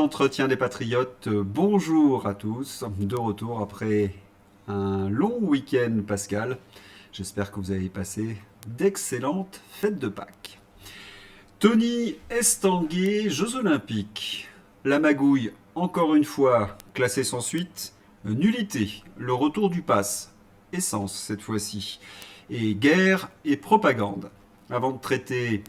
l'entretien des patriotes, bonjour à tous, de retour après un long week-end pascal. J'espère que vous avez passé d'excellentes fêtes de Pâques. Tony Estanguet, Jeux Olympiques. La magouille, encore une fois, classée sans suite. Nullité, le retour du pass. Essence cette fois-ci. Et guerre et propagande. Avant de traiter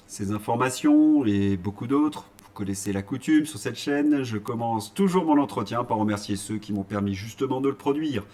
ces informations et beaucoup d'autres, vous connaissez la coutume sur cette chaîne, je commence toujours mon entretien par remercier ceux qui m'ont permis justement de le produire,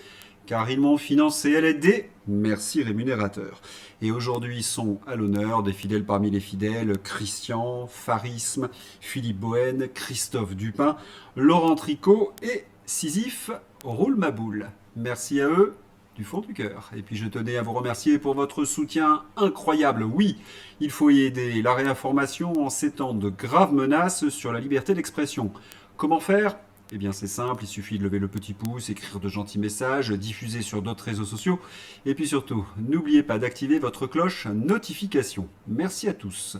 car ils m'ont financé à l'aide des merci rémunérateurs. Et aujourd'hui sont à l'honneur des fidèles parmi les fidèles, Christian, Pharisme, Philippe Bohen, Christophe Dupin, Laurent Tricot et Sisyphe Roule ma boule. Merci à eux du fond du cœur. Et puis je tenais à vous remercier pour votre soutien incroyable. Oui, il faut y aider la réinformation en ces temps de graves menaces sur la liberté d'expression. Comment faire ? Eh bien c'est simple, il suffit de lever le petit pouce, écrire de gentils messages, diffuser sur d'autres réseaux sociaux. Et puis surtout, n'oubliez pas d'activer votre cloche notification. Merci à tous.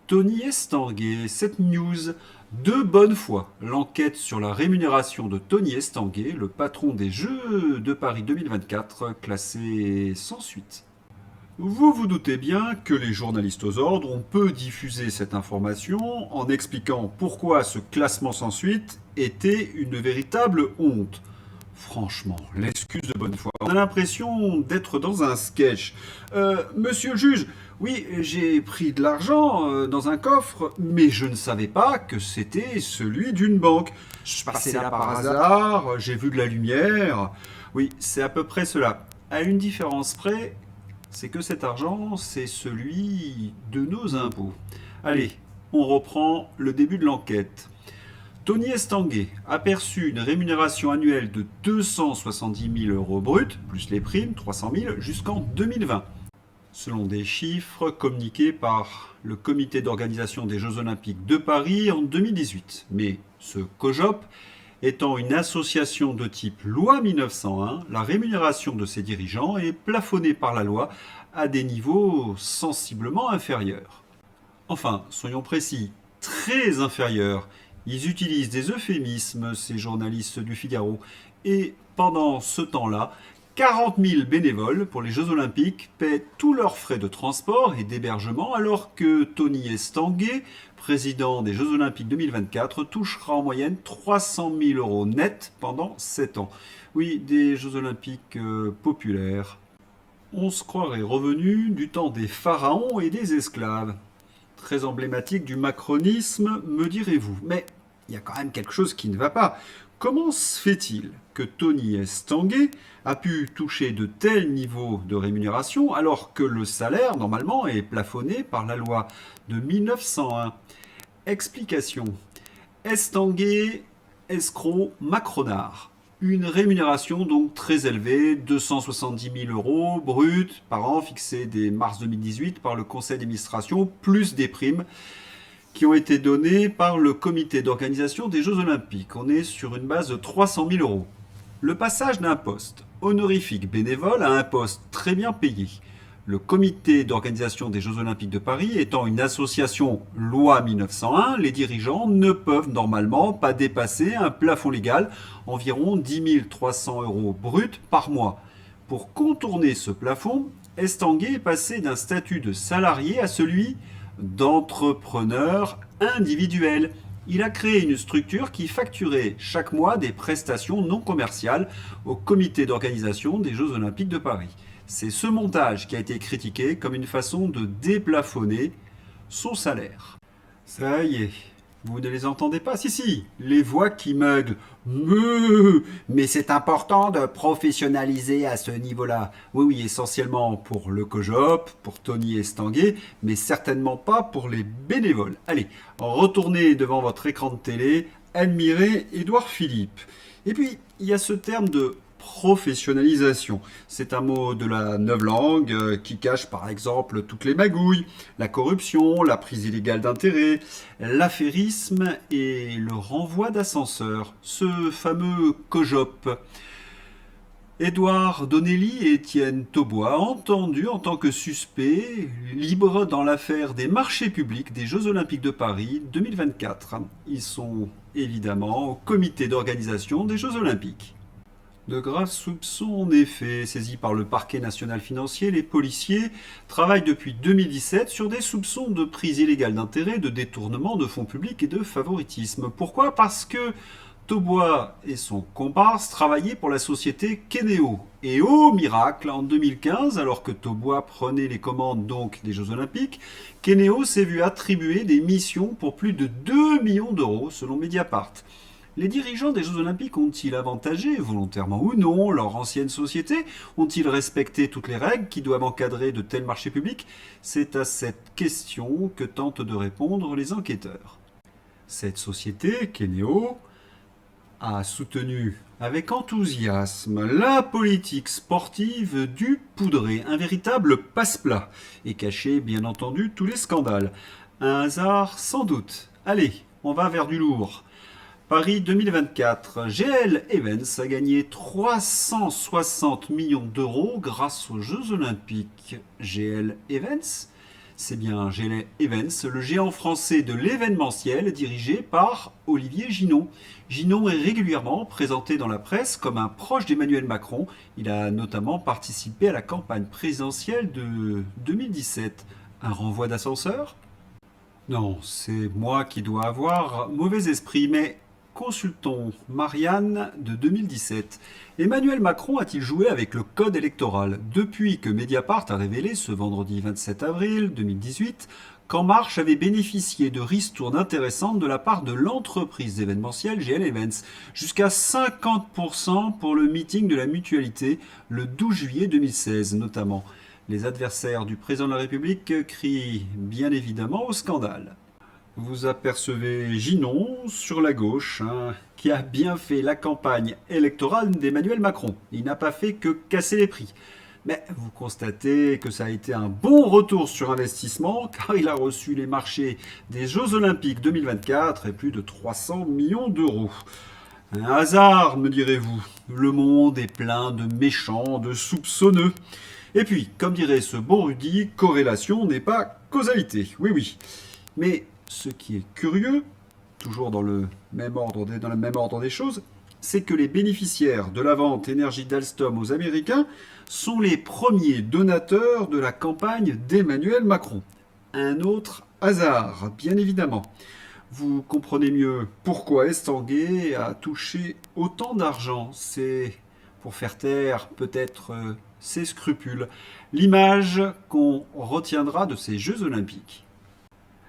Tony Estanguet, cette news de bonne foi. L'enquête sur la rémunération de Tony Estanguet, le patron des Jeux de Paris 2024, classé sans suite. Vous vous doutez bien que les journalistes aux ordres ont peu diffusé cette information en expliquant pourquoi ce classement sans suite était une véritable honte. Franchement, l'excuse de bonne foi. On a l'impression d'être dans un sketch. Monsieur le juge, oui, j'ai pris de l'argent dans un coffre, mais je ne savais pas que c'était celui d'une banque. Je passais là par hasard, j'ai vu de la lumière. Oui, c'est à peu près cela. À une différence près, c'est que cet argent, c'est celui de nos impôts. Allez, on reprend le début de l'enquête. Tony Estanguet a perçu une rémunération annuelle de 270 000 euros bruts, plus les primes, 300 000, jusqu'en 2020. Selon des chiffres communiqués par le comité d'organisation des Jeux Olympiques de Paris en 2018. Mais ce COJOP étant une association de type loi 1901, la rémunération de ses dirigeants est plafonnée par la loi à des niveaux sensiblement inférieurs. Enfin, soyons précis, très inférieurs. Ils utilisent des euphémismes, ces journalistes du Figaro. Et pendant ce temps-là, 40 000 bénévoles pour les Jeux Olympiques paient tous leurs frais de transport et d'hébergement, alors que Tony Estanguet, président des Jeux Olympiques 2024, touchera en moyenne 300 000 euros net pendant 7 ans. Oui, des Jeux Olympiques populaires. On se croirait revenu du temps des pharaons et des esclaves. Très emblématique du macronisme, me direz-vous. Mais il y a quand même quelque chose qui ne va pas. Comment se fait-il que Tony Estanguet a pu toucher de tels niveaux de rémunération alors que le salaire, normalement, est plafonné par la loi de 1901 ? Explication. Estanguet, escroc, macronard. Une rémunération donc très élevée, 270 000 euros bruts par an, fixée dès mars 2018 par le conseil d'administration, plus des primes qui ont été données par le comité d'organisation des Jeux Olympiques. On est sur une base de 300 000 euros. Le passage d'un poste honorifique bénévole à un poste très bien payé. Le comité d'organisation des Jeux Olympiques de Paris étant une association loi 1901, les dirigeants ne peuvent normalement pas dépasser un plafond légal, environ 10 300 euros bruts par mois. Pour contourner ce plafond, Estanguet est passé d'un statut de salarié à celui d'entrepreneur individuel. Il a créé une structure qui facturait chaque mois des prestations non commerciales au comité d'organisation des Jeux Olympiques de Paris. C'est ce montage qui a été critiqué comme une façon de déplafonner son salaire. Ça y est, vous ne les entendez pas ? Si, les voix qui meuglent. Mais c'est important de professionnaliser à ce niveau-là. Oui, essentiellement pour le COJOP, pour Tony Estanguet, mais certainement pas pour les bénévoles. Allez, retournez devant votre écran de télé, admirez Édouard Philippe. Et puis, il y a ce terme de professionnalisation. C'est un mot de la novlangue qui cache par exemple toutes les magouilles, la corruption, la prise illégale d'intérêts, l'affairisme et le renvoi d'ascenseurs, ce fameux COJOP. Édouard Donnelly et Étienne Taubois, entendus en tant que suspects libres dans l'affaire des marchés publics des Jeux Olympiques de Paris 2024. Ils sont évidemment au comité d'organisation des Jeux Olympiques. De graves soupçons, en effet, saisis par le parquet national financier, les policiers travaillent depuis 2017 sur des soupçons de prise illégale d'intérêt, de détournement de fonds publics et de favoritisme. Pourquoi? Parce que Taubois et son comparse travaillaient pour la société Keneo. Et au miracle, en 2015, alors que Taubois prenait les commandes donc des Jeux Olympiques, Keneo s'est vu attribuer des missions pour plus de 2 millions d'euros selon Mediapart. Les dirigeants des Jeux Olympiques ont-ils avantagé, volontairement ou non, leur ancienne société? Ont-ils respecté toutes les règles qui doivent encadrer de tels marchés publics? C'est à cette question que tentent de répondre les enquêteurs. Cette société, Keneo, a soutenu avec enthousiasme la politique sportive du poudré, un véritable passe-plat, et caché bien entendu tous les scandales. Un hasard sans doute. Allez, on va vers du lourd. Paris 2024, GL Events a gagné 360 millions d'euros grâce aux Jeux Olympiques. GL Events, c'est bien GL Events, le géant français de l'événementiel dirigé par Olivier Ginon. Ginon est régulièrement présenté dans la presse comme un proche d'Emmanuel Macron. Il a notamment participé à la campagne présidentielle de 2017. Un renvoi d'ascenseur? Non, c'est moi qui dois avoir mauvais esprit, mais consultons Marianne de 2017. Emmanuel Macron a-t-il joué avec le code électoral depuis que Mediapart a révélé ce vendredi 27 avril 2018 qu'En Marche avait bénéficié de ristournes intéressantes de la part de l'entreprise événementielle GL Events, jusqu'à 50% pour le meeting de la Mutualité le 12 juillet 2016 notamment. Les adversaires du président de la République crient bien évidemment au scandale. Vous apercevez Ginon sur la gauche, qui a bien fait la campagne électorale d'Emmanuel Macron. Il n'a pas fait que casser les prix. Mais vous constatez que ça a été un bon retour sur investissement, car il a reçu les marchés des Jeux Olympiques 2024 et plus de 300 millions d'euros. Un hasard, me direz-vous. Le monde est plein de méchants, de soupçonneux. Et puis, comme dirait ce bon Rudy, corrélation n'est pas causalité. Oui, oui. Mais ce qui est curieux, toujours dans le même ordre des choses, c'est que les bénéficiaires de la vente énergie d'Alstom aux Américains sont les premiers donateurs de la campagne d'Emmanuel Macron. Un autre hasard, bien évidemment. Vous comprenez mieux pourquoi Estanguet a touché autant d'argent. C'est pour faire taire peut-être ses scrupules. L'image qu'on retiendra de ces Jeux Olympiques.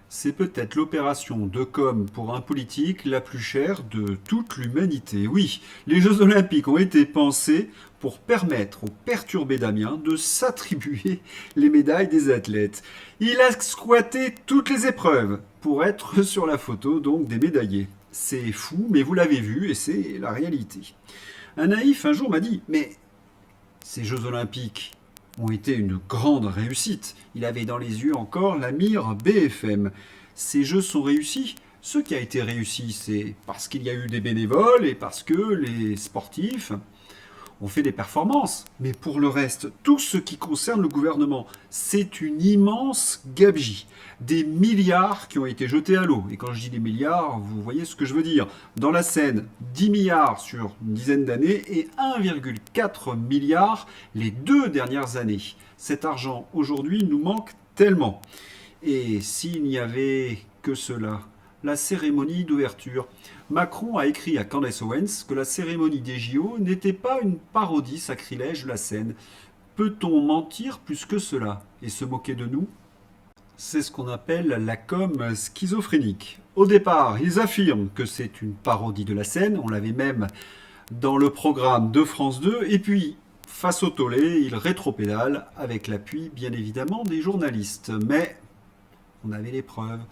C'est peut-être l'opération de com pour un politique la plus chère de toute l'humanité. Oui, les Jeux Olympiques ont été pensés pour permettre aux perturbés Damien de s'attribuer les médailles des athlètes. Il a squatté toutes les épreuves pour être sur la photo donc des médaillés. C'est fou, mais vous l'avez vu et c'est la réalité. Un naïf un jour m'a dit « Mais ces Jeux Olympiques ont été une grande réussite. Il avait dans les yeux encore la mire BFM. Ces jeux sont réussis. Ce qui a été réussi, c'est parce qu'il y a eu des bénévoles et parce que les sportifs ont fait des performances. Mais pour le reste, tout ce qui concerne le gouvernement, c'est une immense gabegie. Des milliards qui ont été jetés à l'eau. Et quand je dis des milliards, vous voyez ce que je veux dire. Dans la Seine, 10 milliards sur une dizaine d'années et 1,4 milliard les 2 dernières années. Cet argent, aujourd'hui, nous manque tellement. Et s'il n'y avait que cela, la cérémonie d'ouverture. Macron a écrit à Candace Owens que la cérémonie des JO n'était pas une parodie sacrilège de la scène. Peut-on mentir plus que cela et se moquer de nous? C'est ce qu'on appelle la com schizophrénique. Au départ, ils affirment que c'est une parodie de la scène, on l'avait même dans le programme de France 2, et puis, face au tollé, ils rétropédalent avec l'appui, bien évidemment, des journalistes. Mais on avait les preuves.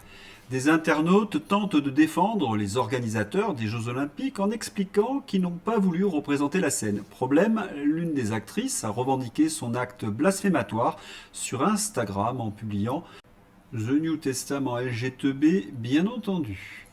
Des internautes tentent de défendre les organisateurs des Jeux Olympiques en expliquant qu'ils n'ont pas voulu représenter la scène. Problème, l'une des actrices a revendiqué son acte blasphématoire sur Instagram en publiant The New Testament LGTB, bien entendu.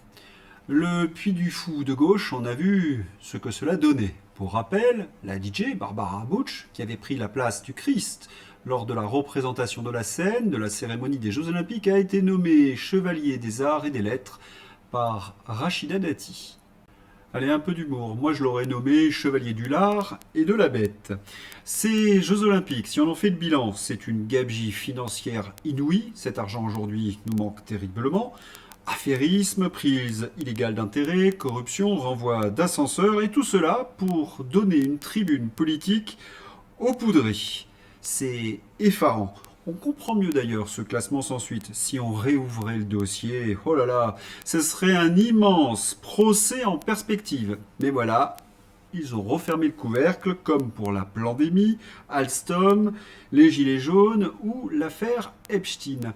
Le Puy du Fou de gauche, on a vu ce que cela donnait. Pour rappel, la DJ Barbara Butch, qui avait pris la place du Christ lors de la représentation de la scène de la cérémonie des Jeux Olympiques, a été nommée chevalier des arts et des lettres par Rachida Dati. Allez, un peu d'humour. Moi, je l'aurais nommé Chevalier du Lard et de la Bête. Ces Jeux Olympiques, si on en fait le bilan, c'est une gabegie financière inouïe. Cet argent aujourd'hui nous manque terriblement. Affairisme, prise illégale d'intérêt, corruption, renvoi d'ascenseurs, et tout cela pour donner une tribune politique aux poudrés. C'est effarant. On comprend mieux d'ailleurs ce classement sans suite si on réouvrait le dossier. Oh là là, ce serait un immense procès en perspective. Mais voilà, ils ont refermé le couvercle comme pour la pandémie, Alstom, les Gilets jaunes ou l'affaire Epstein.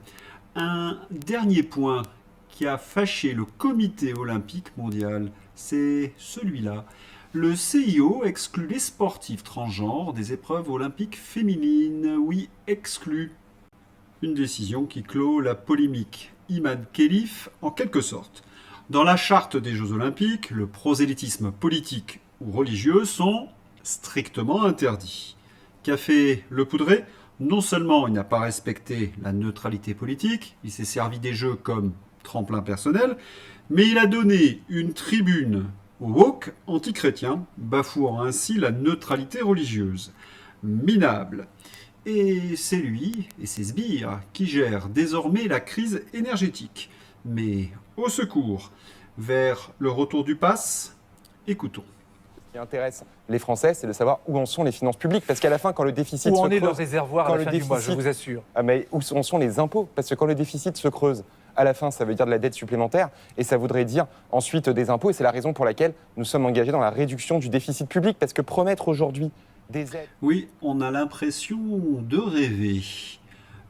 Un dernier point qui a fâché le comité olympique mondial, c'est celui-là. Le CIO exclut les sportifs transgenres des épreuves olympiques féminines. Oui, exclu. Une décision qui clôt la polémique Imad Khelif en quelque sorte. Dans la charte des Jeux olympiques, le prosélytisme politique ou religieux sont strictement interdits. Qu'a fait le poudré? Non seulement il n'a pas respecté la neutralité politique, il s'est servi des Jeux comme tremplin personnel, mais il a donné une tribune aux woke anti-chrétiens, bafouant ainsi la neutralité religieuse. Minable. Et c'est lui et ses sbires qui gèrent désormais la crise énergétique. Mais au secours, vers le retour du pass, écoutons. Ce qui intéresse les Français, c'est de savoir où en sont les finances publiques. Parce qu'à la fin, quand le déficit où se en creuse... est le réservoir à la fin du mois, je vous assure. Mais où en sont les impôts? Parce que quand le déficit se creuse, à la fin, ça veut dire de la dette supplémentaire et ça voudrait dire ensuite des impôts. Et c'est la raison pour laquelle nous sommes engagés dans la réduction du déficit public. Parce que promettre aujourd'hui des aides... Oui, on a l'impression de rêver.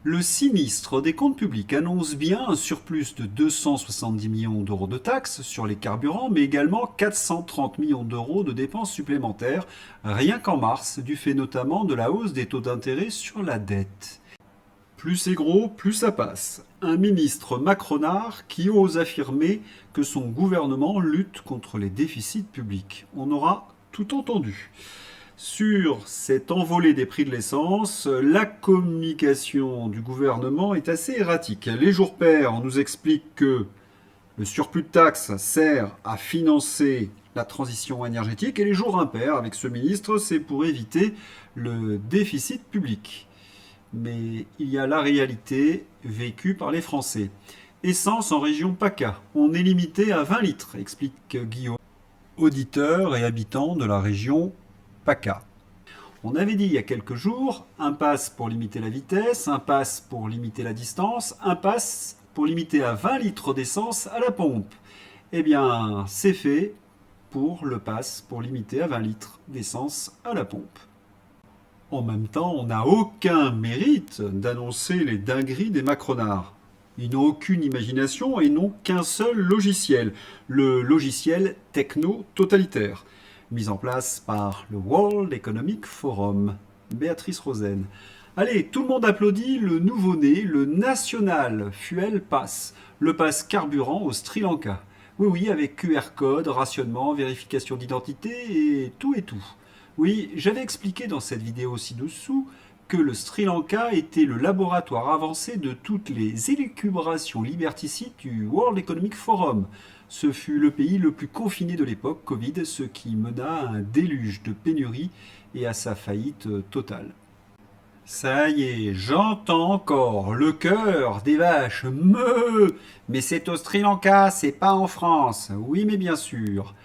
Le sinistre des comptes publics annonce bien un surplus de 270 millions d'euros de taxes sur les carburants, mais également 430 millions d'euros de dépenses supplémentaires, rien qu'en mars, du fait notamment de la hausse des taux d'intérêt sur la dette. Plus c'est gros, plus ça passe. Un ministre macronard qui ose affirmer que son gouvernement lutte contre les déficits publics. On aura tout entendu. Sur cette envolée des prix de l'essence, la communication du gouvernement est assez erratique. Les jours pairs, on nous explique que le surplus de taxes sert à financer la transition énergétique, et les jours impairs, avec ce ministre, c'est pour éviter le déficit public. Mais il y a la réalité vécue par les Français. Essence en région PACA, on est limité à 20 litres, explique Guillaume, auditeur et habitant de la région PACA. On avait dit il y a quelques jours, un pass pour limiter la vitesse, un pass pour limiter la distance, un pass pour limiter à 20 litres d'essence à la pompe. Eh bien, c'est fait pour le pass pour limiter à 20 litres d'essence à la pompe. En même temps, on n'a aucun mérite d'annoncer les dingueries des macronards. Ils n'ont aucune imagination et n'ont qu'un seul logiciel, le logiciel techno-totalitaire, mis en place par le World Economic Forum. Béatrice Rosen. Allez, tout le monde applaudit le nouveau-né, le National Fuel Pass, le pass carburant au Sri Lanka. Oui, avec QR code, rationnement, vérification d'identité et tout et tout. Oui, j'avais expliqué dans cette vidéo ci-dessous que le Sri Lanka était le laboratoire avancé de toutes les élucubrations liberticides du World Economic Forum. Ce fut le pays le plus confiné de l'époque Covid, ce qui mena à un déluge de pénuries et à sa faillite totale. Ça y est, j'entends encore le cœur des vaches meuh. Mais c'est au Sri Lanka, c'est pas en France. Oui, mais bien sûr.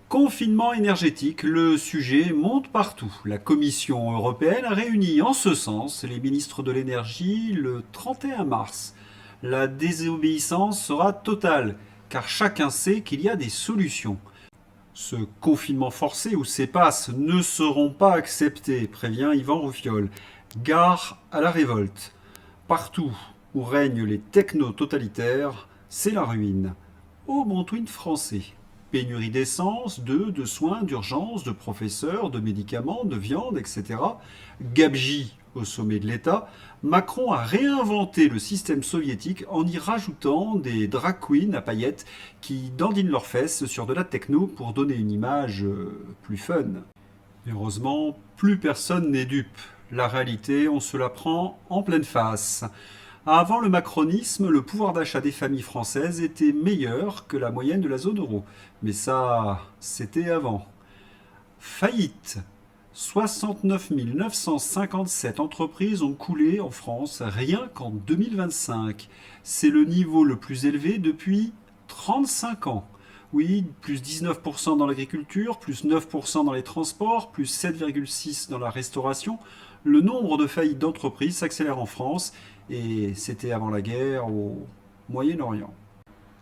Confinement énergétique, le sujet monte partout. La Commission européenne a réuni en ce sens les ministres de l'énergie le 31 mars. La désobéissance sera totale, car chacun sait qu'il y a des solutions. Ce confinement forcé ou ces passes ne seront pas acceptés, prévient Yvan Roufiol. Gare à la révolte. Partout où règnent les techno-totalitaires, c'est la ruine. Ô mon twin français! Pénurie d'essence, de soins, d'urgence, de professeurs, de médicaments, de viande, etc. Gabegie au sommet de l'État. Macron a réinventé le système soviétique en y rajoutant des drag queens à paillettes qui dandinent leurs fesses sur de la techno pour donner une image plus fun. Heureusement, plus personne n'est dupe. La réalité, on se la prend en pleine face. Avant le macronisme, le pouvoir d'achat des familles françaises était meilleur que la moyenne de la zone euro. Mais ça, c'était avant. Faillite. 69 957 entreprises ont coulé en France rien qu'en 2025. C'est le niveau le plus élevé depuis 35 ans. Oui, plus 19% dans l'agriculture, plus 9% dans les transports, plus 7,6% dans la restauration. Le nombre de faillites d'entreprises s'accélère en France et c'était avant la guerre au Moyen-Orient.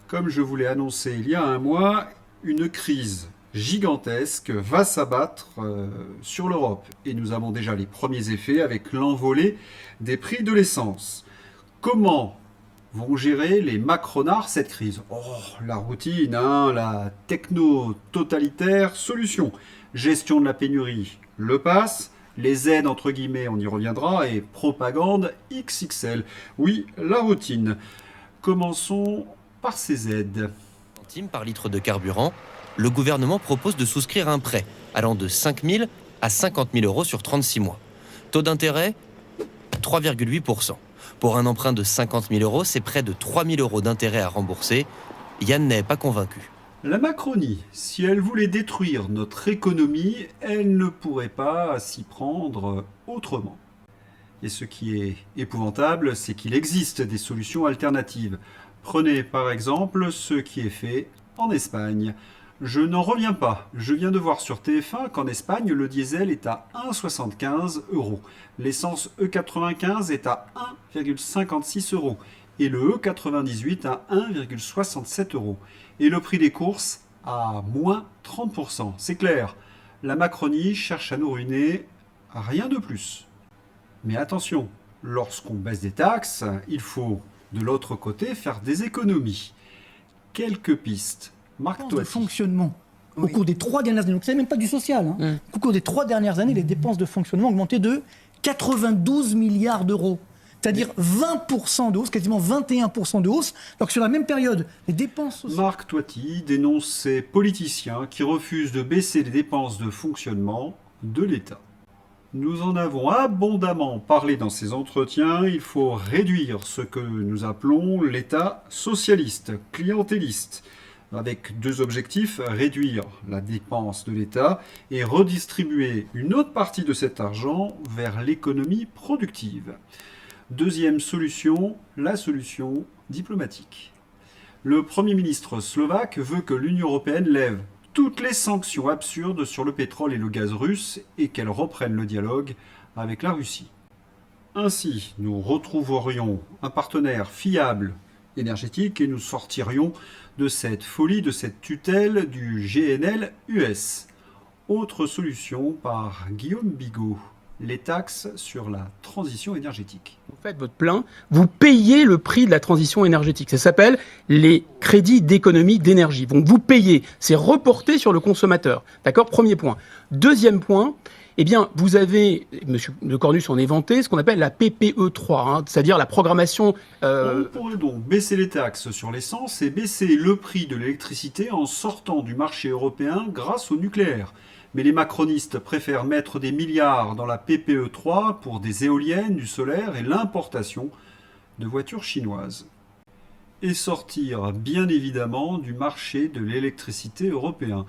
Comme je vous l'ai annoncé il y a un mois, une crise gigantesque va s'abattre sur l'Europe. Et nous avons déjà les premiers effets avec l'envolée des prix de l'essence. Comment vont gérer les macronards cette crise? Oh, la routine, hein, la techno-totalitaire solution. Gestion de la pénurie, le pass, les aides entre guillemets, on y reviendra, et propagande XXL. Oui, la routine. Commençons par ces aides. Centimes par litre de carburant, le gouvernement propose de souscrire un prêt allant de 5 000 à 50 000 euros sur 36 mois. Taux d'intérêt 3,8%. Pour un emprunt de 50 000 euros, c'est près de 3 000 euros d'intérêt à rembourser. Yann n'est pas convaincu. La Macronie, si elle voulait détruire notre économie, elle ne pourrait pas s'y prendre autrement. Et ce qui est épouvantable, c'est qu'il existe des solutions alternatives. Prenez par exemple ce qui est fait en Espagne. Je n'en reviens pas. Je viens de voir sur TF1 qu'en Espagne, le diesel est à 1,75 €. L'essence E95 est à 1,56 € et le E98 à 1,67 €. Et le prix des courses à moins 30%. C'est clair, la Macronie cherche à nous ruiner, rien de plus. Mais attention, lorsqu'on baisse des taxes, il faut de l'autre côté faire des économies. Quelques pistes. Marc Toiti. De fonctionnement. Au cours des 3 dernières années, donc c'est même pas du social, hein. Au cours des 3 dernières années, les dépenses de fonctionnement ont augmenté de 92 milliards d'euros. C'est-à-dire 20% de hausse, quasiment 21% de hausse, alors que sur la même période, les dépenses sociales... Marc Toiti dénonce ces politiciens qui refusent de baisser les dépenses de fonctionnement de l'État. Nous en avons abondamment parlé dans ces entretiens, il faut réduire ce que nous appelons l'État socialiste, clientéliste, avec 2 objectifs, réduire la dépense de l'État et redistribuer une autre partie de cet argent vers l'économie productive. Deuxième solution, la solution diplomatique. Le Premier ministre slovaque veut que l'Union européenne lève toutes les sanctions absurdes sur le pétrole et le gaz russe et qu'elle reprenne le dialogue avec la Russie. Ainsi, nous retrouverions un partenaire fiable énergétique et nous sortirions de cette folie, de cette tutelle du GNL-US. Autre solution par Guillaume Bigot, les taxes sur la transition énergétique. Vous faites votre plein, vous payez le prix de la transition énergétique. Ça s'appelle les crédits d'économie d'énergie. Donc vous payez, c'est reporté sur le consommateur. D'accord ? Premier point. Deuxième point, eh bien, vous avez, M. de Cornus en est vanté, ce qu'on appelle la PPE3, hein, c'est-à-dire la programmation... On pourrait donc baisser les taxes sur l'essence et baisser le prix de l'électricité en sortant du marché européen grâce au nucléaire. Mais les macronistes préfèrent mettre des milliards dans la PPE3 pour des éoliennes, du solaire et l'importation de voitures chinoises. Et sortir, bien évidemment, du marché de l'électricité européen.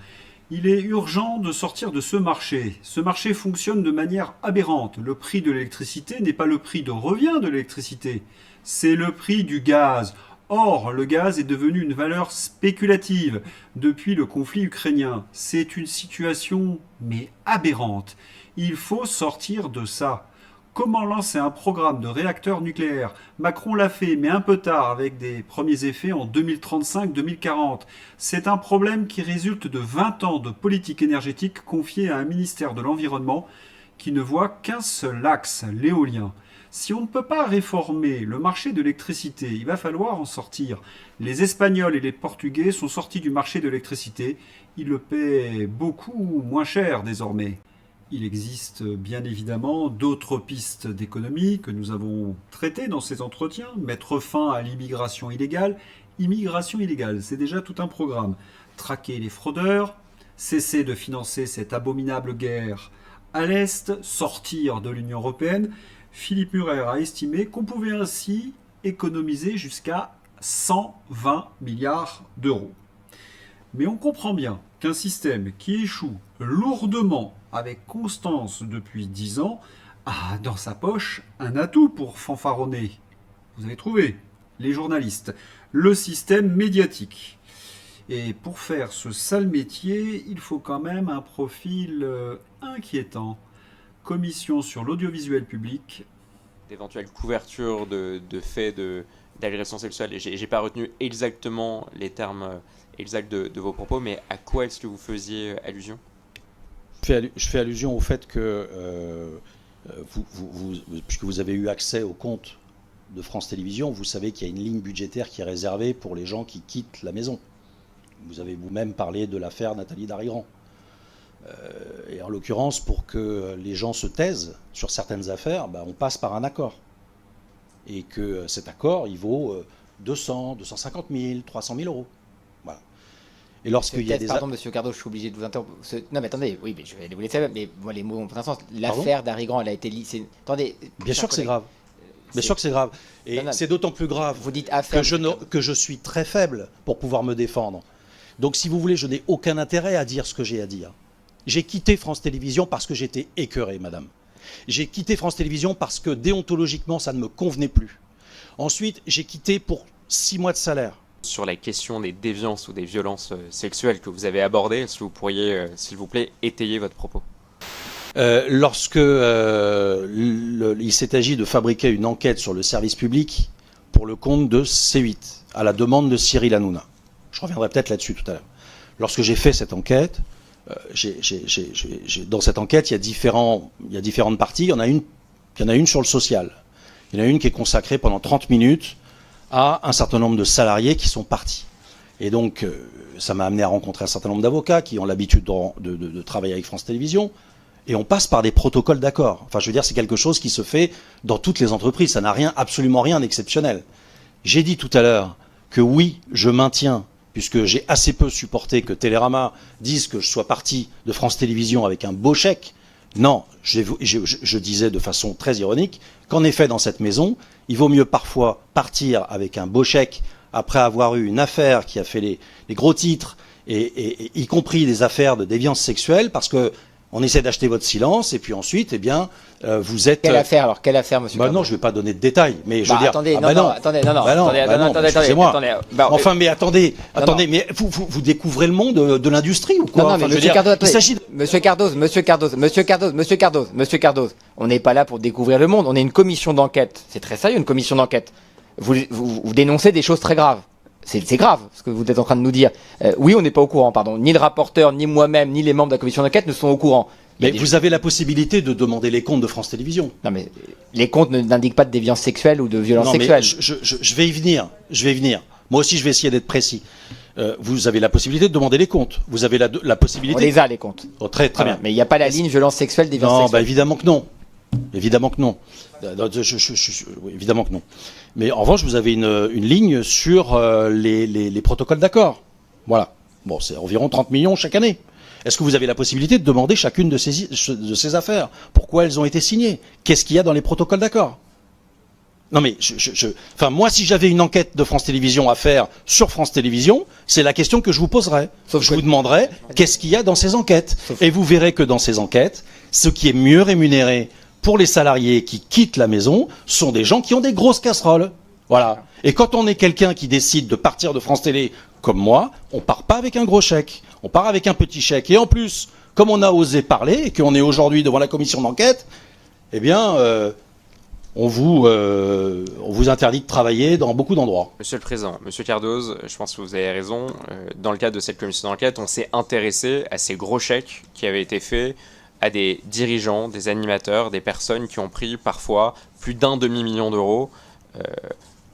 Il est urgent de sortir de ce marché. Ce marché fonctionne de manière aberrante. Le prix de l'électricité n'est pas le prix de revient de l'électricité, c'est le prix du gaz. Or, le gaz est devenu une valeur spéculative depuis le conflit ukrainien. C'est une situation, mais aberrante. Il faut sortir de ça. Comment lancer un programme de réacteurs nucléaires? Macron l'a fait, mais un peu tard, avec des premiers effets en 2035-2040. C'est un problème qui résulte de 20 ans de politique énergétique confiée à un ministère de l'Environnement qui ne voit qu'un seul axe, l'éolien. Si on ne peut pas réformer le marché de l'électricité, il va falloir en sortir. Les Espagnols et les Portugais sont sortis du marché de l'électricité. Ils le paient beaucoup moins cher désormais. Il existe bien évidemment d'autres pistes d'économie que nous avons traitées dans ces entretiens. Mettre fin à l'immigration illégale. Immigration illégale, c'est déjà tout un programme. Traquer les fraudeurs, cesser de financer cette abominable guerre à l'Est, sortir de l'Union européenne. Philippe Murer a estimé qu'on pouvait ainsi économiser jusqu'à 120 milliards d'euros. Mais on comprend bien qu'un système qui échoue lourdement avec constance depuis 10 ans a dans sa poche un atout pour fanfaronner. Vous avez trouvé, les journalistes, le système médiatique. Et pour faire ce sale métier, il faut quand même un profil inquiétant. Commission sur l'audiovisuel public. D'éventuelles couvertures de faits d'agression sexuelle. Et j'ai pas retenu exactement les termes exacts de vos propos, mais à quoi est-ce que vous faisiez allusion ? Je fais allusion au fait que, puisque vous avez eu accès au compte de France Télévisions, vous savez qu'il y a une ligne budgétaire qui est réservée pour les gens qui quittent la maison. Vous avez vous-même parlé de l'affaire Nathalie Darrigrand. Et en l'occurrence, pour que les gens se taisent sur certaines affaires, on passe par un accord. Et que cet accord, il vaut 200, 250 000, 300 000 euros. Voilà. Et lorsqu'il y a des... Pardon, monsieur Cardo, je suis obligé de vous interrompre. Non, mais attendez, oui, mais je vais vous laisser, mais moi, les mots ont pas sens. L'affaire Darrigrand, elle a été lissée. Attendez. Bien sûr que c'est grave. Bien sûr que c'est grave. Et c'est d'autant plus grave vous dites affaire, que je suis très faible pour pouvoir me défendre. Donc, si vous voulez, je n'ai aucun intérêt à dire ce que j'ai à dire. J'ai quitté France Télévisions parce que j'étais écœuré, madame. J'ai quitté France Télévisions parce que déontologiquement, ça ne me convenait plus. Ensuite, j'ai quitté pour 6 mois de salaire. Sur la question des déviances ou des violences sexuelles que vous avez abordées, est-ce que vous pourriez, s'il vous plaît, étayer votre propos ? Lorsque il s'est agi de fabriquer une enquête sur le service public pour le compte de C8, à la demande de Cyril Hanouna. Je reviendrai peut-être là-dessus tout à l'heure. Lorsque j'ai fait cette enquête, dans cette enquête, il y a différentes parties. Il y en a une sur le social. Il y en a une qui est consacrée pendant 30 minutes à un certain nombre de salariés qui sont partis. Et donc, ça m'a amené à rencontrer un certain nombre d'avocats qui ont l'habitude de travailler avec France Télévisions. Et on passe par des protocoles d'accord. Enfin, je veux dire, c'est quelque chose qui se fait dans toutes les entreprises. Ça n'a absolument rien d'exceptionnel. J'ai dit tout à l'heure que oui, je maintiens, puisque j'ai assez peu supporté que Télérama dise que je sois parti de France Télévisions avec un beau chèque. Non, je disais de façon très ironique qu'en effet, dans cette maison, il vaut mieux parfois partir avec un beau chèque après avoir eu une affaire qui a fait les gros titres, et y compris des affaires de déviance sexuelle, parce que on essaie d'acheter votre silence, et puis ensuite, eh bien, vous êtes... Quelle affaire, alors? Quelle affaire, monsieur non, je ne vais pas donner de détails, mais je veux dire... Attendez, excusez-moi. Enfin, mais attendez, mais vous découvrez le monde de l'industrie ou quoi? Non, mais monsieur Cardoz, Monsieur Cardoz, on n'est pas là pour découvrir le monde, on est une commission d'enquête. C'est très sérieux, une commission d'enquête. Vous dénoncez des choses très graves. C'est grave, ce que vous êtes en train de nous dire. Oui, on n'est pas au courant, pardon. Ni le rapporteur, ni moi-même, ni les membres de la commission d'enquête ne sont au courant. Mais vous avez la possibilité de demander les comptes de France Télévisions. Non, mais les comptes n'indiquent pas de déviance sexuelle ou de violence sexuelle. Je vais y venir. Moi aussi, je vais essayer d'être précis. Vous avez la possibilité de demander les comptes. Vous avez la possibilité... On les a, les comptes. Oh, très bien. Mais il n'y a pas la ligne violence sexuelle, déviance sexuelle. Non, évidemment que non. Évidemment que non. Évidemment que non. Mais en revanche, vous avez une ligne sur les protocoles d'accord. Voilà. Bon, c'est environ 30 millions chaque année. Est-ce que vous avez la possibilité de demander chacune de ces affaires? Pourquoi elles ont été signées? Qu'est-ce qu'il y a dans les protocoles d'accord? Non mais, enfin, moi, si j'avais une enquête de France Télévisions à faire sur France Télévisions, c'est la question que je vous poserais. Je vous demanderais qu'est-ce qu'il y a dans ces enquêtes. Et vous verrez que dans ces enquêtes, ce qui est mieux rémunéré pour les salariés qui quittent la maison sont des gens qui ont des grosses casseroles. Voilà. Et quand on est quelqu'un qui décide de partir de France Télé, comme moi, on part pas avec un gros chèque. On part avec un petit chèque. Et en plus, comme on a osé parler et qu'on est aujourd'hui devant la commission d'enquête, eh bien, on vous interdit de travailler dans beaucoup d'endroits. Monsieur le Président, Monsieur Cardoz, je pense que vous avez raison. Dans le cadre de cette commission d'enquête, on s'est intéressé à ces gros chèques qui avaient été faits à des dirigeants, des animateurs, des personnes qui ont pris parfois plus d'1 demi-million d'euros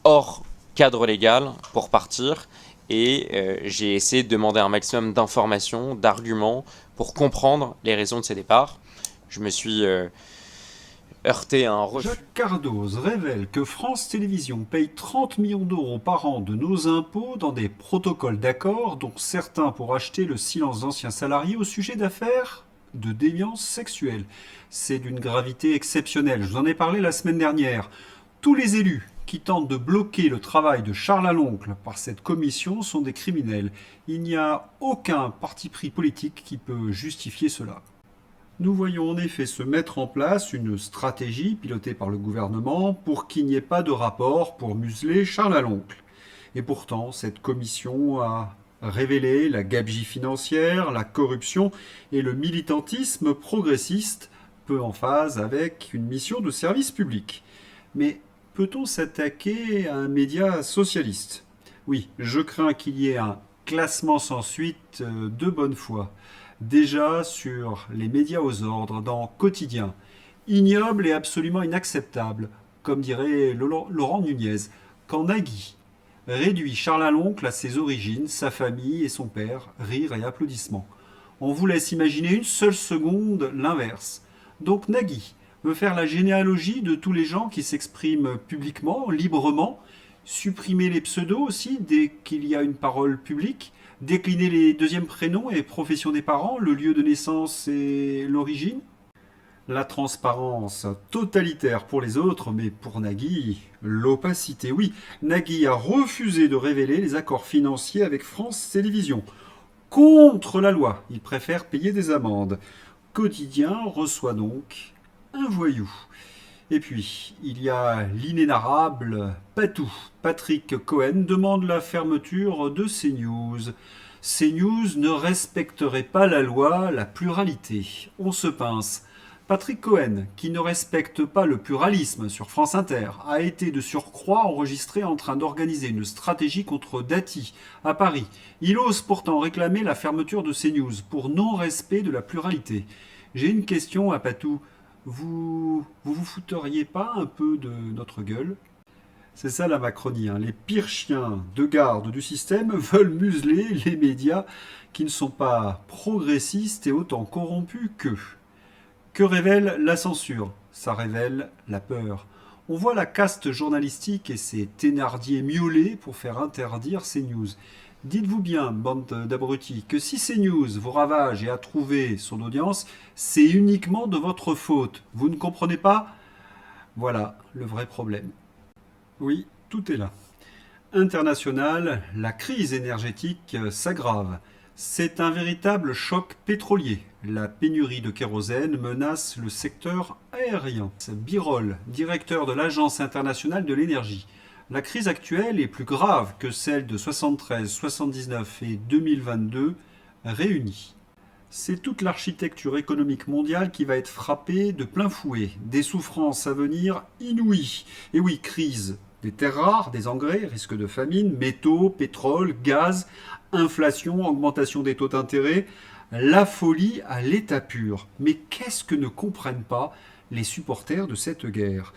hors cadre légal pour partir. Et j'ai essayé de demander un maximum d'informations, d'arguments pour comprendre les raisons de ces départs. Je me suis heurté à un refus. Jacques Cardoz révèle que France Télévisions paye 30 millions d'euros par an de nos impôts dans des protocoles d'accord, dont certains pour acheter le silence d'anciens salariés au sujet d'affaires de déviance sexuelle. C'est d'une gravité exceptionnelle. Je vous en ai parlé la semaine dernière. Tous les élus qui tentent de bloquer le travail de Charles Aloncle par cette commission sont des criminels. Il n'y a aucun parti pris politique qui peut justifier cela. Nous voyons en effet se mettre en place une stratégie pilotée par le gouvernement pour qu'il n'y ait pas de rapport pour museler Charles Aloncle. Et pourtant, cette commission a révélé la gabegie financière, la corruption et le militantisme progressiste, peu en phase avec une mission de service public. Mais peut-on s'attaquer à un média socialiste? Oui, je crains qu'il y ait un classement sans suite de bonne foi. Déjà sur les médias aux ordres, dans Quotidien. Ignoble et absolument inacceptable, comme dirait Laurent Nunez, quand Nagui réduit Charles Aloncle à ses origines, sa famille et son père, rire et applaudissements. On vous laisse imaginer une seule seconde l'inverse. Donc Nagui veut faire la généalogie de tous les gens qui s'expriment publiquement, librement, supprimer les pseudos aussi dès qu'il y a une parole publique, décliner les deuxièmes prénoms et professions des parents, le lieu de naissance et l'origine. La transparence totalitaire pour les autres, mais pour Nagui, l'opacité. Oui, Nagui a refusé de révéler les accords financiers avec France Télévisions. Contre la loi, il préfère payer des amendes. Quotidien reçoit donc un voyou. Et puis, il y a l'inénarrable Patou. Patrick Cohen demande la fermeture de CNews. CNews ne respecterait pas la loi, la pluralité. On se pince. Patrick Cohen, qui ne respecte pas le pluralisme sur France Inter, a été de surcroît enregistré en train d'organiser une stratégie contre Dati à Paris. Il ose pourtant réclamer la fermeture de CNews pour non-respect de la pluralité. J'ai une question à Patou. Vous fouteriez pas un peu de notre gueule? C'est ça la Macronie, hein. Les pires chiens de garde du système veulent museler les médias qui ne sont pas progressistes et autant corrompus qu'eux. Que révèle la censure? Ça révèle la peur. On voit la caste journalistique et ses Thénardier miauler pour faire interdire CNews. Dites-vous bien, bande d'abrutis, que si CNews vous ravage et a trouvé son audience, c'est uniquement de votre faute. Vous ne comprenez pas? Voilà le vrai problème. Oui, tout est là. International, la crise énergétique s'aggrave. C'est un véritable choc pétrolier. La pénurie de kérosène menace le secteur aérien. Birol, directeur de l'Agence internationale de l'énergie. La crise actuelle est plus grave que celle de 73, 79 et 2022 réunies. C'est toute l'architecture économique mondiale qui va être frappée de plein fouet. Des souffrances à venir inouïes. Et oui, crise des terres rares, des engrais, risque de famine, métaux, pétrole, gaz, inflation, augmentation des taux d'intérêt, la folie à l'état pur. Mais qu'est-ce que ne comprennent pas les supporters de cette guerre?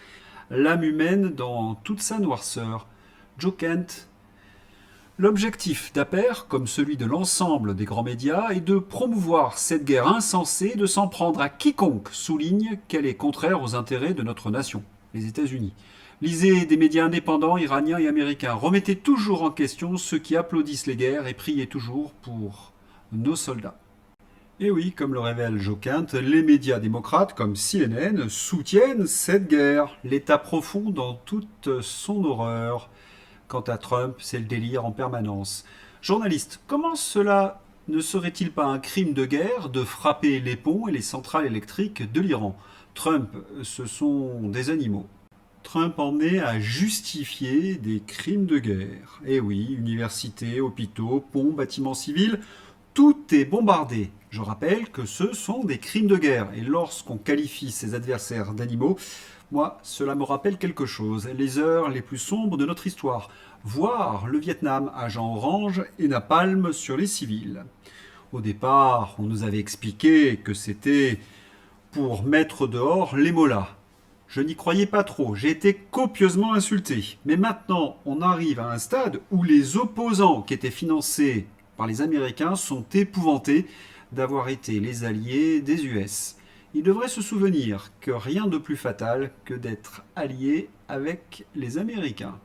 L'âme humaine dans toute sa noirceur. Joe Kent. L'objectif d'Aper, comme celui de l'ensemble des grands médias, est de promouvoir cette guerre insensée, de s'en prendre à quiconque souligne qu'elle est contraire aux intérêts de notre nation, les États-Unis. Lisez des médias indépendants, iraniens et américains. Remettez toujours en question ceux qui applaudissent les guerres et priez toujours pour nos soldats. Et oui, comme le révèle Joe Kent, les médias démocrates comme CNN soutiennent cette guerre, l'État profond dans toute son horreur. Quant à Trump, c'est le délire en permanence. Journaliste, comment cela ne serait-il pas un crime de guerre de frapper les ponts et les centrales électriques de l'Iran? Trump, ce sont des animaux. Trump en est à justifier des crimes de guerre. Eh oui, universités, hôpitaux, ponts, bâtiments civils, tout est bombardé. Je rappelle que ce sont des crimes de guerre. Et lorsqu'on qualifie ses adversaires d'animaux, moi, cela me rappelle quelque chose. Les heures les plus sombres de notre histoire. Voir le Vietnam, agent orange et napalm sur les civils. Au départ, on nous avait expliqué que c'était pour mettre dehors les mollahs. Je n'y croyais pas trop, j'ai été copieusement insulté. Mais maintenant, on arrive à un stade où les opposants qui étaient financés par les Américains sont épouvantés d'avoir été les alliés des US. Ils devraient se souvenir que rien de plus fatal que d'être alliés avec les Américains.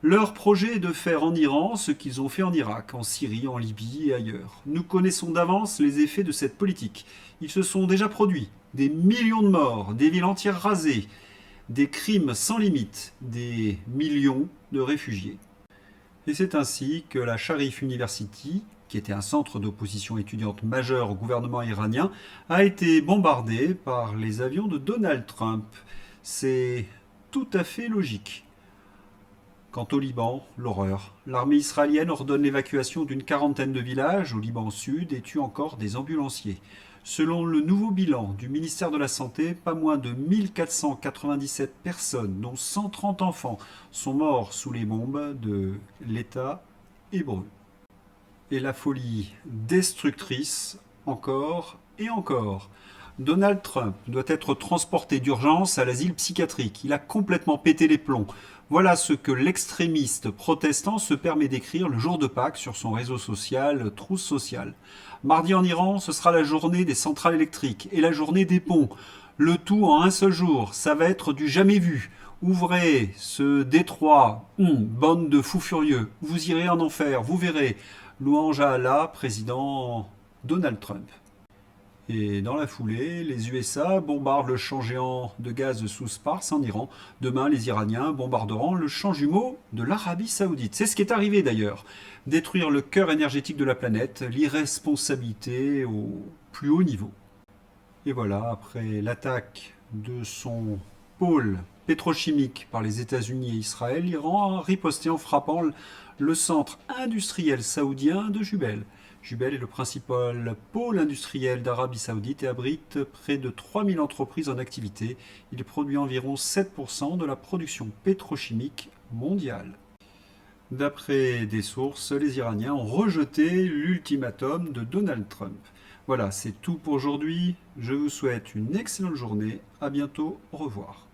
Leur projet est de faire en Iran ce qu'ils ont fait en Irak, en Syrie, en Libye et ailleurs. Nous connaissons d'avance les effets de cette politique. Ils se sont déjà produits. Des millions de morts, des villes entières rasées, des crimes sans limite, des millions de réfugiés. Et c'est ainsi que la Sharif University, qui était un centre d'opposition étudiante majeur au gouvernement iranien, a été bombardée par les avions de Donald Trump. C'est tout à fait logique. Quant au Liban, l'horreur. L'armée israélienne ordonne l'évacuation d'une quarantaine de villages au Liban Sud et tue encore des ambulanciers. Selon le nouveau bilan du ministère de la Santé, pas moins de 1497 personnes, dont 130 enfants, sont morts sous les bombes de l'État hébreu. Et la folie destructrice, encore et encore. Donald Trump doit être transporté d'urgence à l'asile psychiatrique. Il a complètement pété les plombs. Voilà ce que l'extrémiste protestant se permet d'écrire le jour de Pâques sur son réseau social Trousse Sociale. Mardi en Iran, ce sera la journée des centrales électriques et la journée des ponts. Le tout en un seul jour, ça va être du jamais vu. Ouvrez ce détroit, bande de fous furieux. Vous irez en enfer, vous verrez. Louange à Allah, président Donald Trump. Et dans la foulée, les USA bombardent le champ géant de gaz sous Spars en Iran. Demain, les Iraniens bombarderont le champ jumeau de l'Arabie Saoudite. C'est ce qui est arrivé d'ailleurs. Détruire le cœur énergétique de la planète, l'irresponsabilité au plus haut niveau. Et voilà, après l'attaque de son pôle pétrochimique par les États-Unis et Israël, l'Iran a riposté en frappant le centre industriel saoudien de Jubel. Jubel est le principal pôle industriel d'Arabie Saoudite et abrite près de 3000 entreprises en activité. Il produit environ 7% de la production pétrochimique mondiale. D'après des sources, les Iraniens ont rejeté l'ultimatum de Donald Trump. Voilà, c'est tout pour aujourd'hui. Je vous souhaite une excellente journée. À bientôt. Au revoir.